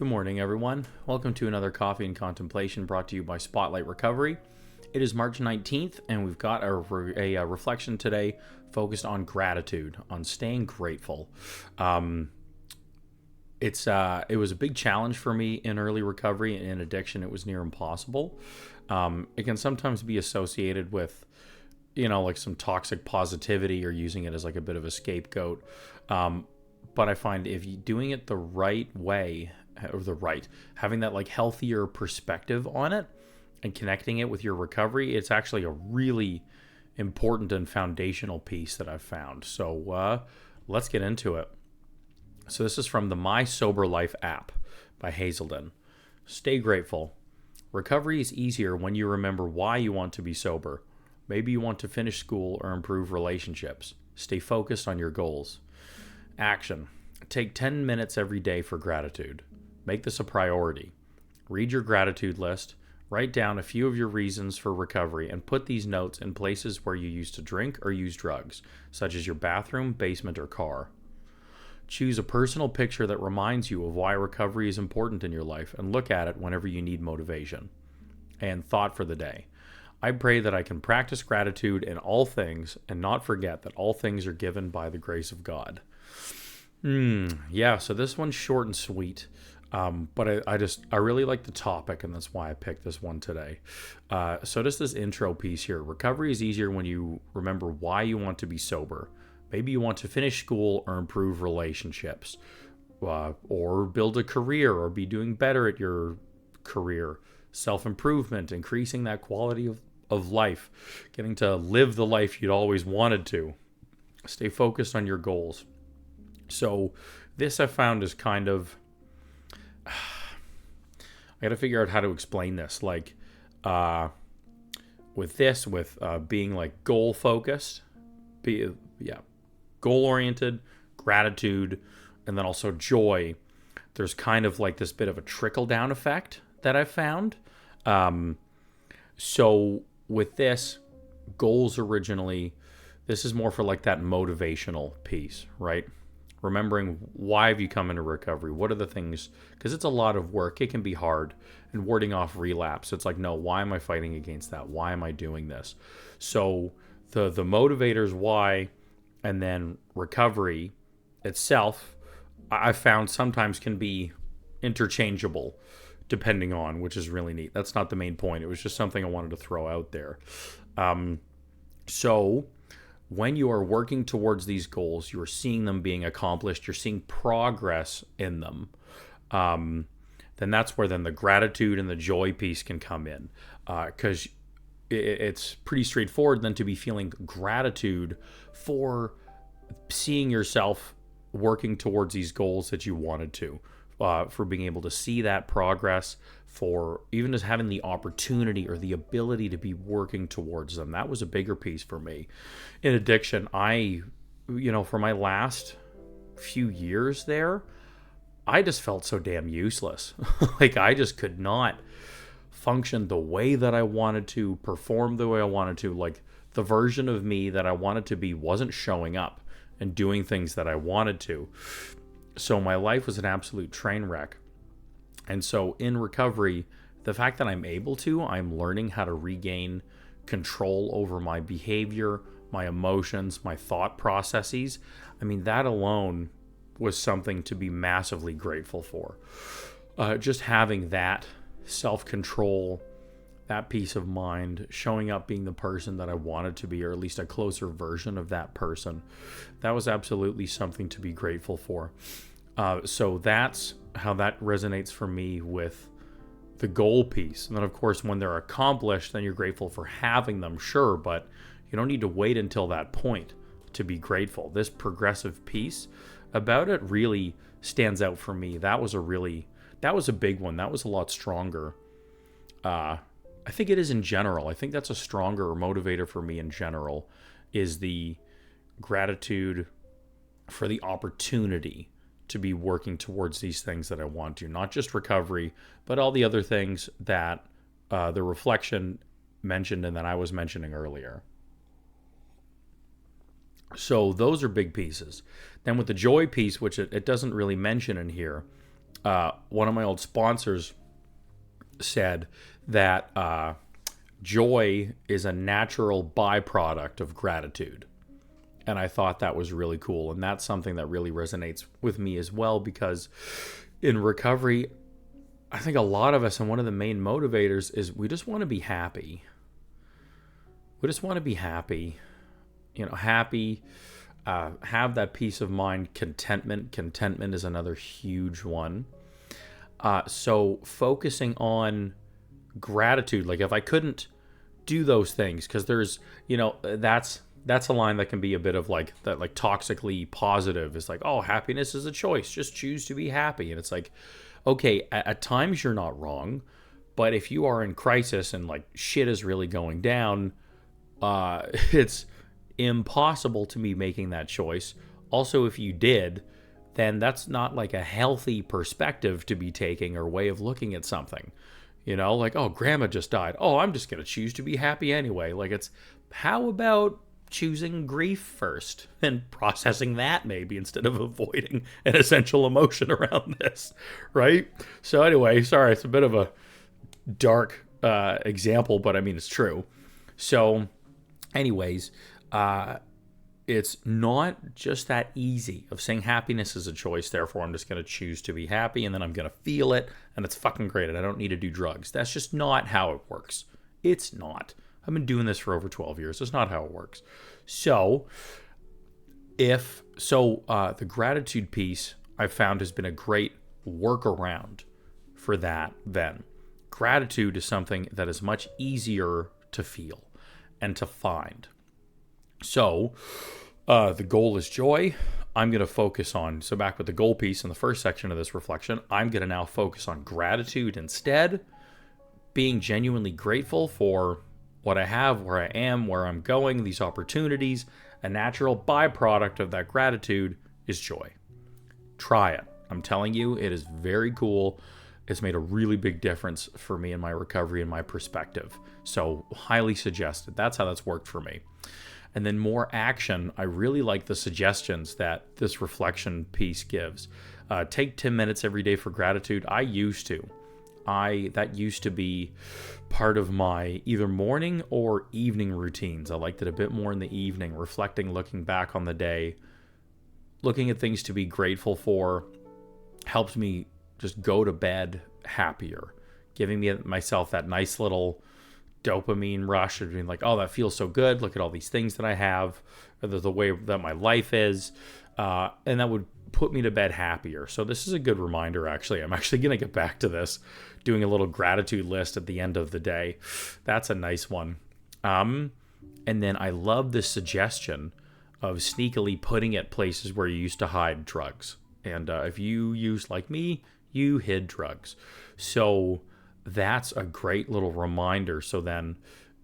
Good morning, everyone. Welcome to another Coffee and Contemplation brought to you by Spotlight Recovery. It is March 19th, and we've got a reflection today focused on gratitude, on staying grateful. It was a big challenge for me in early recovery and in addiction. It was near impossible. It can sometimes be associated with, like some toxic positivity or using it as like a bit of a scapegoat. But I find if you're doing it the right way, having that like healthier perspective on it and connecting it with your recovery, it's actually a really important and foundational piece that I've found. So let's get into it. So this is from the My Sober Life app by Hazelden. Stay grateful. Recovery is easier when you remember why you want to be sober. Maybe you want to finish school or improve relationships. Stay focused on your goals. Action. Take 10 minutes every day for gratitude. Make this a priority. Read your gratitude list, write down a few of your reasons for recovery, and put these notes in places where you used to drink or use drugs, such as your bathroom, basement, or car. Choose a personal picture that reminds you of why recovery is important in your life and look at it whenever you need motivation. And thought for the day. I pray that I can practice gratitude in all things and not forget that all things are given by the grace of God. So this one's short and sweet. But I really like the topic, and that's why I picked this one today. So just this intro piece here. Recovery is easier when you remember why you want to be sober. Maybe you want to finish school or improve relationships, or build a career or be doing better at your career. Self-improvement, increasing that quality of life, getting to live the life you'd always wanted to. Stay focused on your goals. So this I found is kind of... I got to figure out how to explain this. Like, with being like goal focused, goal oriented, gratitude, and then also joy. There's kind of like this bit of a trickle down effect that I found. So with this, goals originally, this is more for like that motivational piece, right? Remembering why have you come into recovery? What are the things? Because it's a lot of work. It can be hard. And warding off relapse. It's like, no, why am I fighting against that? Why am I doing this? So the motivators, why, and then recovery itself, I found sometimes can be interchangeable depending on, which is really neat. That's not the main point. It was just something I wanted to throw out there. So when you are working towards these goals, you are seeing them being accomplished, you're seeing progress in them, then that's where then the gratitude and the joy piece can come in. Because it's pretty straightforward then to be feeling gratitude for seeing yourself working towards these goals that you wanted to, for being able to see that progress, for even just having the opportunity or the ability to be working towards them. That was a bigger piece for me. In addiction, for my last few years there, I just felt so damn useless. Like I just could not function the way that I wanted to, perform the way I wanted to. Like the version of me that I wanted to be wasn't showing up and doing things that I wanted to. So my life was an absolute train wreck. And so in recovery, the fact that I'm learning how to regain control over my behavior, my emotions, my thought processes. I mean, that alone was something to be massively grateful for. Just having that self-control, that peace of mind, showing up being the person that I wanted to be, or at least a closer version of that person, that was absolutely something to be grateful for. So that's how that resonates for me with the goal piece. And then, of course, when they're accomplished, then you're grateful for having them, sure, but you don't need to wait until that point to be grateful. This progressive piece about it really stands out for me. That was a big one. That was a lot stronger. I think it is in general. I think that's a stronger motivator for me in general, is the gratitude for the opportunity to be working towards these things that I want to, not just recovery, but all the other things that the reflection mentioned and that I was mentioning earlier. So those are big pieces. Then with the joy piece, which it doesn't really mention in here, one of my old sponsors said that joy is a natural byproduct of gratitude. And I thought that was really cool. And that's something that really resonates with me as well, because in recovery, I think a lot of us, and one of the main motivators is we just want to be happy. We just want to be happy, happy, have that peace of mind, contentment. Contentment is another huge one. So focusing on gratitude, like if I couldn't do those things, because there's, that's a line that can be a bit of like that, like toxically positive. It's like, oh, happiness is a choice. Just choose to be happy. And it's like, okay, at times you're not wrong, but if you are in crisis and like shit is really going down, it's impossible to be making that choice. Also, if you did, then that's not like a healthy perspective to be taking or way of looking at something. Like, oh, grandma just died. Oh, I'm just going to choose to be happy anyway. Like, it's how about choosing grief first and processing that maybe instead of avoiding an essential emotion around this, right? So anyway, sorry, it's a bit of a dark example, but I mean, it's true. So anyways, it's not just that easy of saying happiness is a choice, therefore I'm just going to choose to be happy and then I'm going to feel it and it's fucking great and I don't need to do drugs. That's just not how it works. It's not. I've been doing this for over 12 years. That's not how it works. So the gratitude piece I've found has been a great workaround for that then. Gratitude is something that is much easier to feel and to find. So the goal is joy. I'm going to focus on, so back with the goal piece in the first section of this reflection, I'm going to now focus on gratitude instead, being genuinely grateful for what I have, where I am, where I'm going, these opportunities. A natural byproduct of that gratitude is joy. Try it. I'm telling you, it is very cool. It's made a really big difference for me in my recovery and my perspective. So highly suggested. That's how that's worked for me. And then more action. I really like the suggestions that this reflection piece gives. Take 10 minutes every day for gratitude. I used to. That used to be part of my either morning or evening routines. I liked it a bit more in the evening, reflecting, looking back on the day, looking at things to be grateful for, helps me just go to bed happier, giving myself that nice little dopamine rush of being like, oh, that feels so good. Look at all these things that I have, or the way that my life is. And that would put me to bed happier. So this is a good reminder, actually. I'm actually going to get back to this, doing a little gratitude list at the end of the day. That's a nice one. And then I love this suggestion of sneakily putting it places where you used to hide drugs. And if you used, like me, you hid drugs. So that's a great little reminder. So then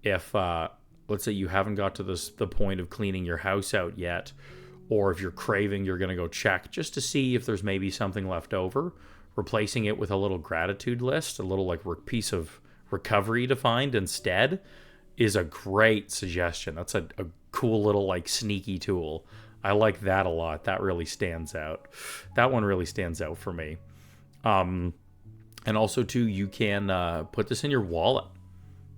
if, let's say you haven't got to the point of cleaning your house out yet, or if you're craving, you're going to go check just to see if there's maybe something left over, replacing it with a little gratitude list, a little like piece of recovery to find instead is a great suggestion. That's a cool little like sneaky tool. I like that a lot. That really stands out. That one really stands out for me. And also too, you can put this in your wallet.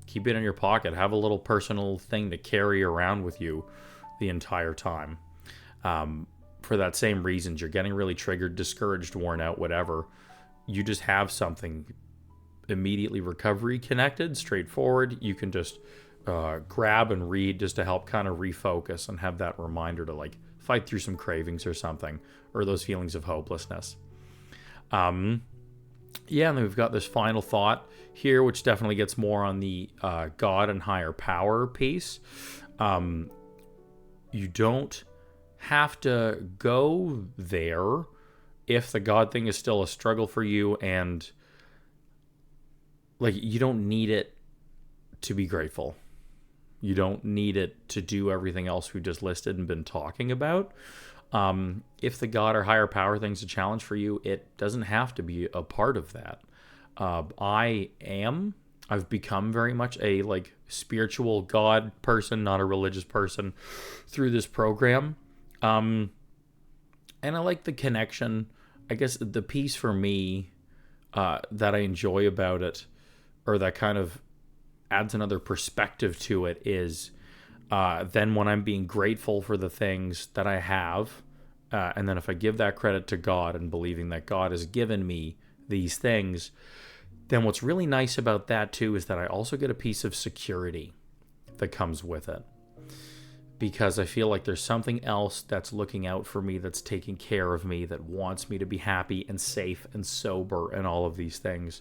Keep it in your pocket. Have a little personal thing to carry around with you the entire time. For that same reasons, you're getting really triggered, discouraged, worn out, whatever. You just have something immediately recovery connected, straightforward. You can just grab and read just to help kind of refocus and have that reminder to like fight through some cravings or something, or those feelings of hopelessness. Yeah, and then we've got this final thought here, which definitely gets more on the God and higher power piece. You don't have to go there if the God thing is still a struggle for you, and like you don't need it to be grateful. You don't need it to do everything else we just listed and been talking about. If the God or higher power thing's a challenge for you, it doesn't have to be a part of that. I've become very much a like spiritual God person, not a religious person, through this program. And I like the connection I guess the piece for me that I enjoy about it, or that kind of adds another perspective to it, is then when I'm being grateful for the things that I have, and then if I give that credit to God and believing that God has given me these things, then what's really nice about that too is that I also get a piece of security that comes with it. Because I feel like there's something else that's looking out for me, that's taking care of me, that wants me to be happy and safe and sober and all of these things.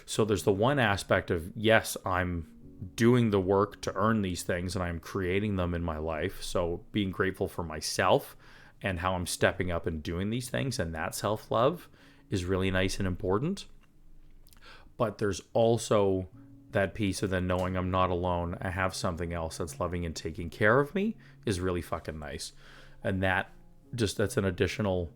So there's the one aspect of, yes, I'm doing the work to earn these things and I'm creating them in my life. So being grateful for myself and how I'm stepping up and doing these things, and that self-love is really nice and important. But there's also that piece of then knowing I'm not alone. I have something else that's loving and taking care of me is really fucking nice. And that's an additional,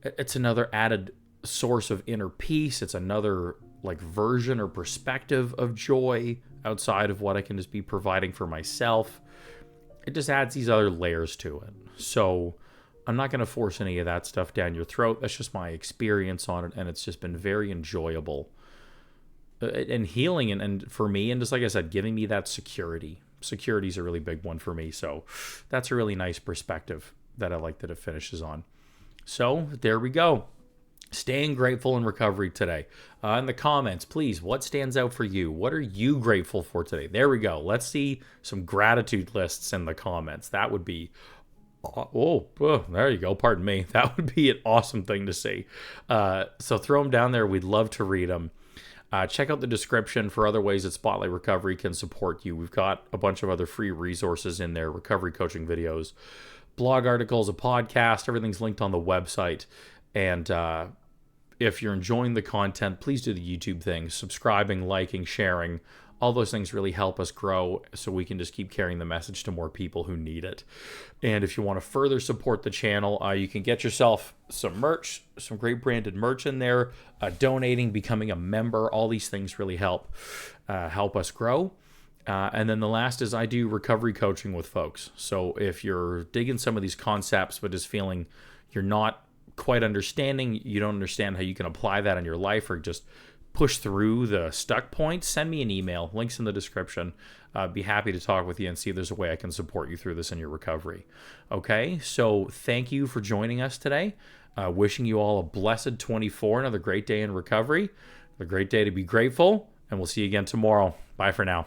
it's another added source of inner peace. It's another like version or perspective of joy outside of what I can just be providing for myself. It just adds these other layers to it. So I'm not going to force any of that stuff down your throat. That's just my experience on it. And it's just been very enjoyable and healing, and for me, and just like I said, giving me that security. Security is a really big one for me. So that's a really nice perspective that I like that it finishes on. So there we go. Staying grateful in recovery today. In the comments, please, what stands out for you? What are you grateful for today? There we go. Let's see some gratitude lists in the comments. That would be, oh, there you go. Pardon me. That would be an awesome thing to see. So throw them down there. We'd love to read them. Check out the description for other ways that Spotlight Recovery can support you. We've got a bunch of other free resources in there, recovery coaching videos, blog articles, a podcast. Everything's linked on the website. And if you're enjoying the content, please do the YouTube thing, subscribing, liking, sharing. All those things really help us grow so we can just keep carrying the message to more people who need it. And if you want to further support the channel, you can get yourself some merch, some great branded merch in there, donating, becoming a member. All these things really help us grow. And then the last is I do recovery coaching with folks. So if you're digging some of these concepts but just feeling you're not quite understanding, you don't understand how you can apply that in your life or just push through the stuck points, send me an email. Links in the description. Be happy to talk with you and see if there's a way I can support you through this in your recovery. Okay, so thank you for joining us today. Wishing you all a blessed 24, another great day in recovery, a great day to be grateful, and we'll see you again tomorrow. Bye for now.